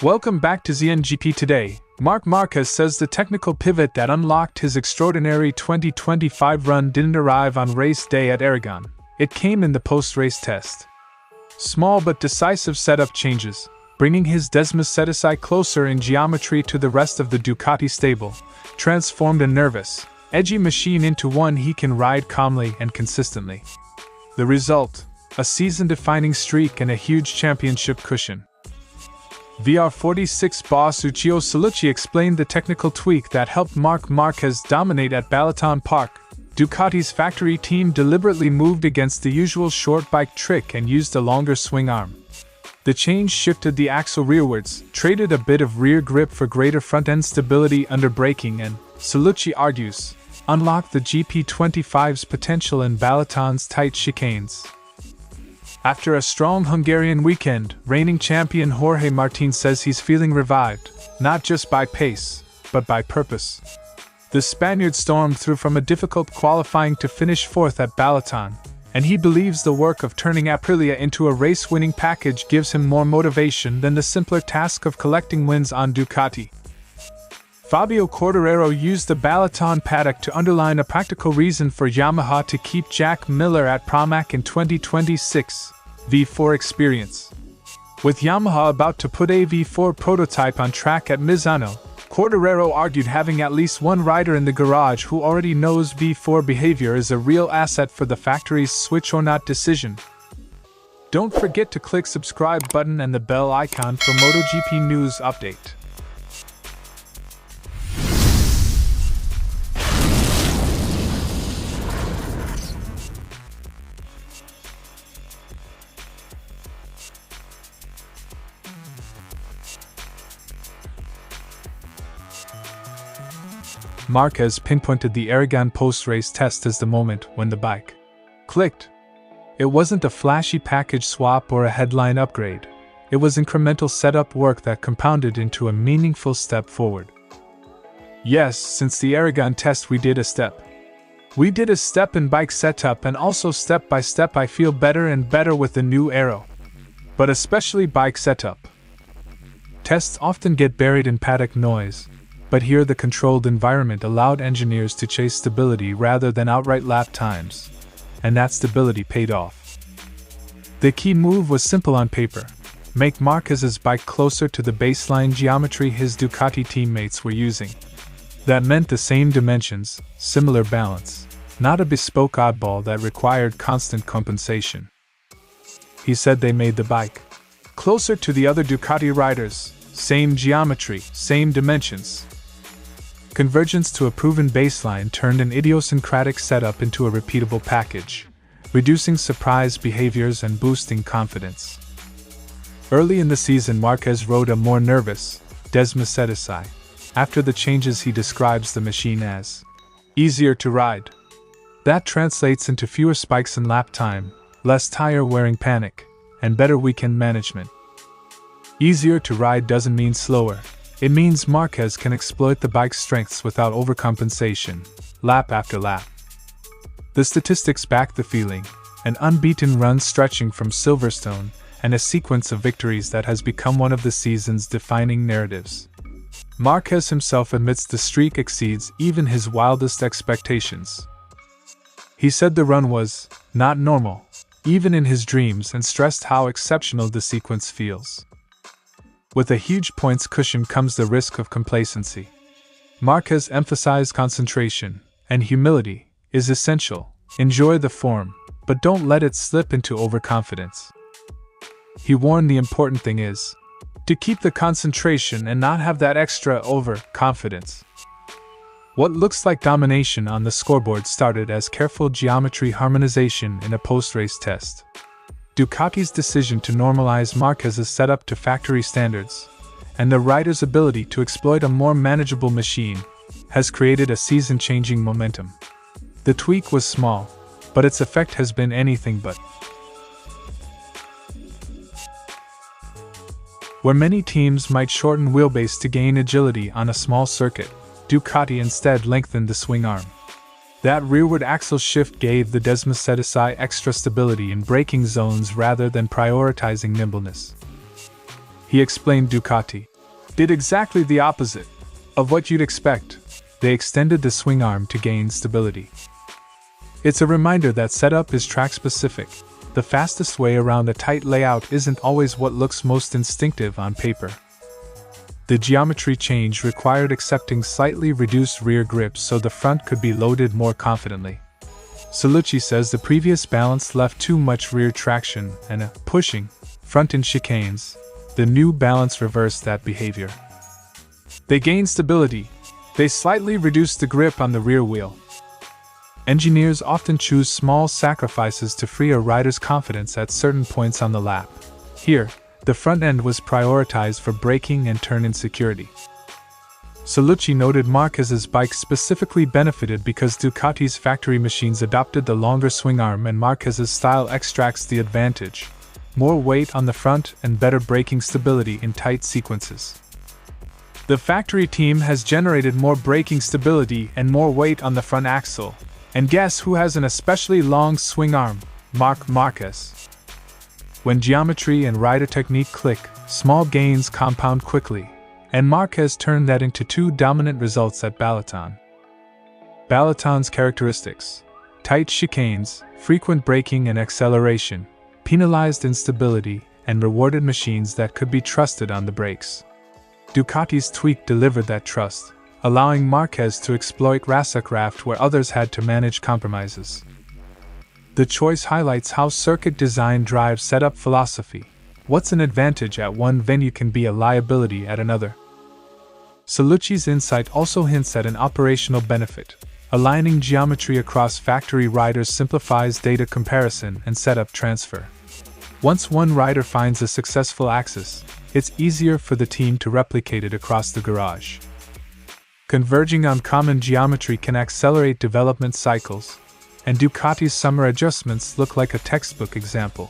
Welcome back to ZNGP Today. Marc Márquez says the technical pivot that unlocked his extraordinary 2025 run didn't arrive on race day at Aragon. It came in the post-race test. Small but decisive setup changes, bringing his Desmosedici closer in geometry to the rest of the Ducati stable, transformed a nervous, edgy machine into one he can ride calmly and consistently. The result: a season-defining streak and a huge championship cushion. VR46 boss Uccio Salucci explained the technical tweak that helped Marc Márquez dominate at Balaton Park. Ducati's factory team deliberately moved against the usual short bike trick and used a longer swing arm. The change shifted the axle rearwards, traded a bit of rear grip for greater front-end stability under braking and, Salucci argues, unlocked the GP25's potential in Balaton's tight chicanes. After a strong Hungarian weekend, reigning champion Jorge Martin says he's feeling revived, not just by pace, but by purpose. The Spaniard stormed through from a difficult qualifying to finish fourth at Balaton, and he believes the work of turning Aprilia into a race-winning package gives him more motivation than the simpler task of collecting wins on Ducati. Fabio Quartararo used the Balaton paddock to underline a practical reason for Yamaha to keep Jack Miller at Pramac in 2026 V4 experience. With Yamaha about to put a V4 prototype on track at Misano, Quartararo argued having at least one rider in the garage who already knows V4 behavior is a real asset for the factory's switch or not decision. Don't forget to click subscribe button and the bell icon for MotoGP news update. Marquez pinpointed the Aragon post-race test as the moment when the bike clicked. It wasn't a flashy package swap or a headline upgrade. It was incremental setup work that compounded into a meaningful step forward. Yes, since the Aragon test we did a step. We did a step in bike setup, and also step by step I feel better and better with the new aero. But especially bike setup. Tests often get buried in paddock noise, but here the controlled environment allowed engineers to chase stability rather than outright lap times, and that stability paid off. The key move was simple on paper: make Marquez's bike closer to the baseline geometry his Ducati teammates were using. That meant the same dimensions, similar balance, not a bespoke oddball that required constant compensation. He said they made the bike closer to the other Ducati riders, same geometry, same dimensions. Convergence to a proven baseline turned an idiosyncratic setup into a repeatable package, reducing surprise behaviors and boosting confidence. Early in the season, Marquez rode a more nervous Desmosedici. After the changes, he describes the machine as easier to ride. That translates into fewer spikes in lap time, less tire-wearing panic, and better weekend management. Easier to ride doesn't mean slower. It means Marquez can exploit the bike's strengths without overcompensation, lap after lap. The statistics back the feeling: an unbeaten run stretching from Silverstone, and a sequence of victories that has become one of the season's defining narratives. Marquez himself admits the streak exceeds even his wildest expectations. He said the run was not normal, even in his dreams, and stressed how exceptional the sequence feels. With a huge points cushion comes the risk of complacency. Marquez emphasized concentration, and humility is essential. Enjoy the form, but don't let it slip into overconfidence. He warned the important thing is to keep the concentration and not have that extra overconfidence. What looks like domination on the scoreboard started as careful geometry harmonization in a post-race test. Ducati's decision to normalize Marquez's setup to factory standards, and the rider's ability to exploit a more manageable machine, has created a season-changing momentum. The tweak was small, but its effect has been anything but. Where many teams might shorten wheelbase to gain agility on a small circuit, Ducati instead lengthened the swing arm. That rearward axle shift gave the Desmosedici extra stability in braking zones rather than prioritizing nimbleness. He explained Ducati did exactly the opposite of what you'd expect. They extended the swing arm to gain stability. It's a reminder that setup is track-specific. The fastest way around a tight layout isn't always what looks most instinctive on paper. The geometry change required accepting slightly reduced rear grips so the front could be loaded more confidently. Salucci says the previous balance left too much rear traction and a pushing front in chicanes. The new balance reversed that behavior. They gained stability. They slightly reduced the grip on the rear wheel. Engineers often choose small sacrifices to free a rider's confidence at certain points on the lap. Here, the front end was prioritized for braking and turn-in security. Salucci noted Marquez's bike specifically benefited because Ducati's factory machines adopted the longer swing arm and Marquez's style extracts the advantage: more weight on the front and better braking stability in tight sequences. The factory team has generated more braking stability and more weight on the front axle. And guess who has an especially long swing arm? Marc Márquez. When geometry and rider technique click, small gains compound quickly, and Marquez turned that into two dominant results at Balaton. Balaton's characteristics: tight chicanes, frequent braking and acceleration, penalized instability, and rewarded machines that could be trusted on the brakes. Ducati's tweak delivered that trust, allowing Marquez to exploit racercraft where others had to manage compromises. The choice highlights how circuit design drives setup philosophy. What's an advantage at one venue can be a liability at another. Salucci's insight also hints at an operational benefit. Aligning geometry across factory riders simplifies data comparison and setup transfer. Once one rider finds a successful axis, it's easier for the team to replicate it across the garage. Converging on common geometry can accelerate development cycles, and Ducati's summer adjustments look like a textbook example.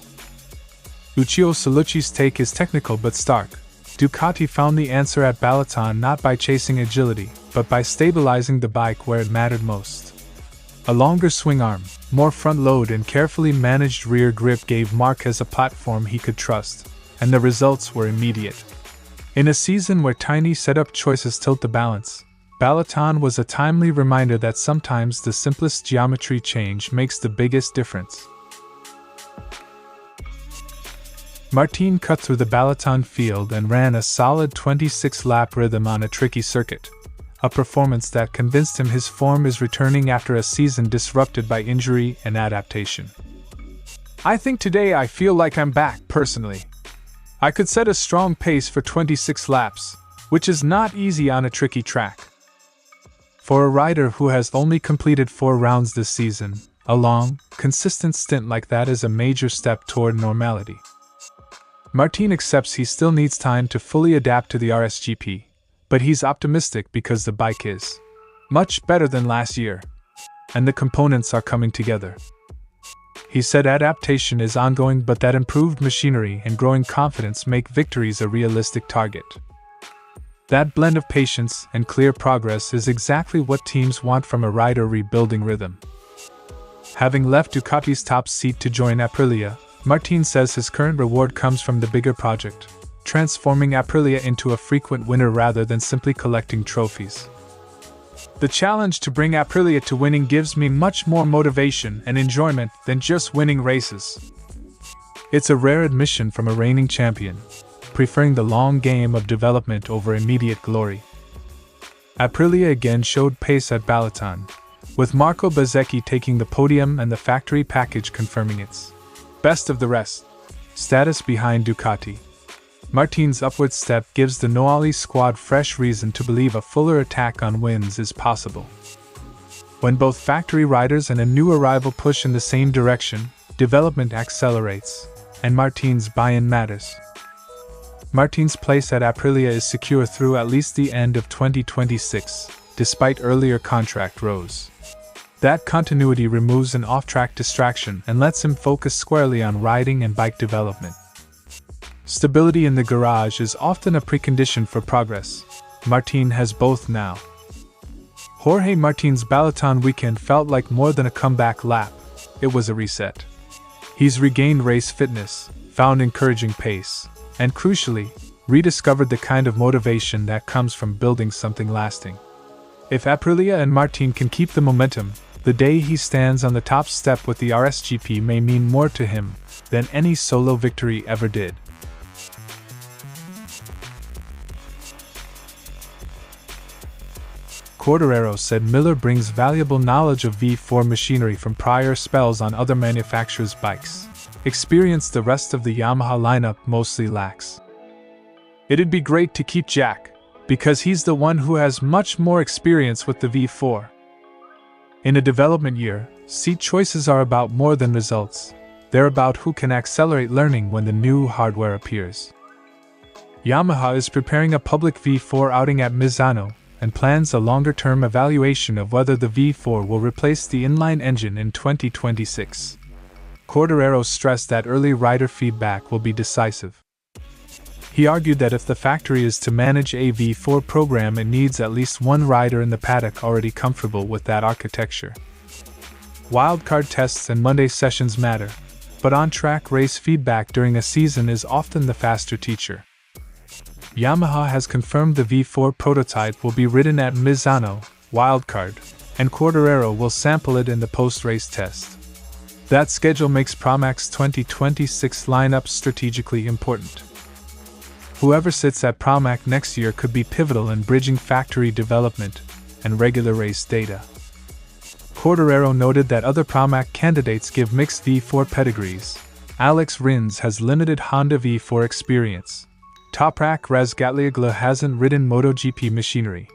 Uccio Salucci's take is technical but stark. Ducati found the answer at Balaton not by chasing agility, but by stabilizing the bike where it mattered most. A longer swing arm, more front load and carefully managed rear grip gave Marquez a platform he could trust, and the results were immediate. In a season where tiny setup choices tilt the balance, Balaton was a timely reminder that sometimes the simplest geometry change makes the biggest difference. Martin cut through the Balaton field and ran a solid 26-lap rhythm on a tricky circuit, a performance that convinced him his form is returning after a season disrupted by injury and adaptation. "I think today I feel like I'm back, personally. I could set a strong pace for 26 laps, which is not easy on a tricky track." For a rider who has only completed 4 rounds this season, a long, consistent stint like that is a major step toward normality. Martin accepts he still needs time to fully adapt to the RSGP, but he's optimistic because the bike is much better than last year, and the components are coming together. He said adaptation is ongoing, but that improved machinery and growing confidence make victories a realistic target. That blend of patience and clear progress is exactly what teams want from a rider rebuilding rhythm. Having left Ducati's top seat to join Aprilia, Martin says his current reward comes from the bigger project, transforming Aprilia into a frequent winner rather than simply collecting trophies. "The challenge to bring Aprilia to winning gives me much more motivation and enjoyment than just winning races." It's a rare admission from a reigning champion, preferring the long game of development over immediate glory. Aprilia again showed pace at Balaton, with Marco Bezzecchi taking the podium and the factory package confirming its best of the rest status behind Ducati. Martin's upward step gives the Noali squad fresh reason to believe a fuller attack on wins is possible. When both factory riders and a new arrival push in the same direction, development accelerates, and Martin's buy-in matters. Martin's place at Aprilia is secure through at least the end of 2026, despite earlier contract rows. That continuity removes an off-track distraction and lets him focus squarely on riding and bike development. Stability in the garage is often a precondition for progress. Martin has both now. Jorge Martin's Balaton weekend felt like more than a comeback lap, it was a reset. He's regained race fitness, found encouraging pace, and crucially, rediscovered the kind of motivation that comes from building something lasting. If Aprilia and Martin can keep the momentum, the day he stands on the top step with the RSGP may mean more to him than any solo victory ever did. Quartararo said Miller brings valuable knowledge of V4 machinery from prior spells on other manufacturers' bikes, experience the rest of the Yamaha lineup mostly lacks. It'd be great to keep Jack, because he's the one who has much more experience with the V4. In a development year, seat choices are about more than results. They're about who can accelerate learning when the new hardware appears. Yamaha is preparing a public V4 outing at Misano, and plans a longer-term evaluation of whether the V4 will replace the inline engine in 2026. Quartararo stressed that early rider feedback will be decisive. He argued that if the factory is to manage a V4 program, it needs at least one rider in the paddock already comfortable with that architecture. Wildcard tests and Monday sessions matter, but on-track race feedback during a season is often the faster teacher. Yamaha has confirmed the V4 prototype will be ridden at Misano, wildcard, and Quartararo will sample it in the post-race test. That schedule makes Promac's 2026 lineup strategically important. Whoever sits at Pramac next year could be pivotal in bridging factory development and regular race data. Quartararo noted that other Pramac candidates give mixed V4 pedigrees. Alex Rins has limited Honda V4 experience. Toprak Razgatlioglu hasn't ridden MotoGP machinery.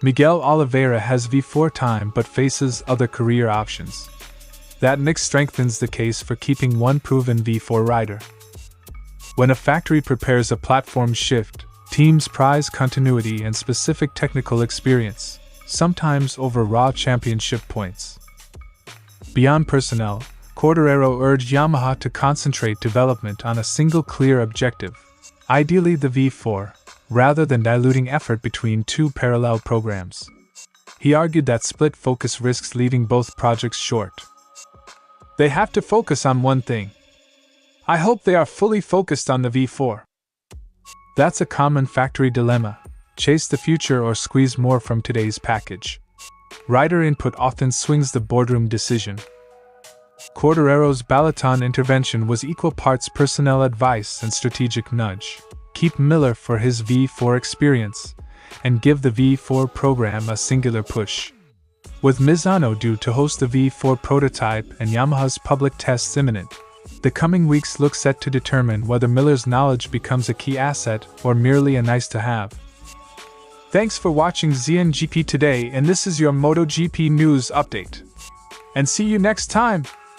Miguel Oliveira has V4 time but faces other career options. That mix strengthens the case for keeping one proven V4 rider. When a factory prepares a platform shift, teams prize continuity and specific technical experience, sometimes over raw championship points. Beyond personnel, Quartararo urged Yamaha to concentrate development on a single clear objective, ideally the V4, rather than diluting effort between two parallel programs. He argued that split focus risks leaving both projects short. They have to focus on one thing. I hope they are fully focused on the V4. That's a common factory dilemma: chase the future or squeeze more from today's package. Rider input often swings the boardroom decision. Quartararo's Balaton intervention was equal parts personnel advice and strategic nudge. Keep Miller for his V4 experience, and give the V4 program a singular push. With Misano due to host the V4 prototype and Yamaha's public tests imminent, the coming weeks look set to determine whether Miller's knowledge becomes a key asset or merely a nice-to-have. Thanks for watching ZNGP Today, and this is your MotoGP news update. And see you next time!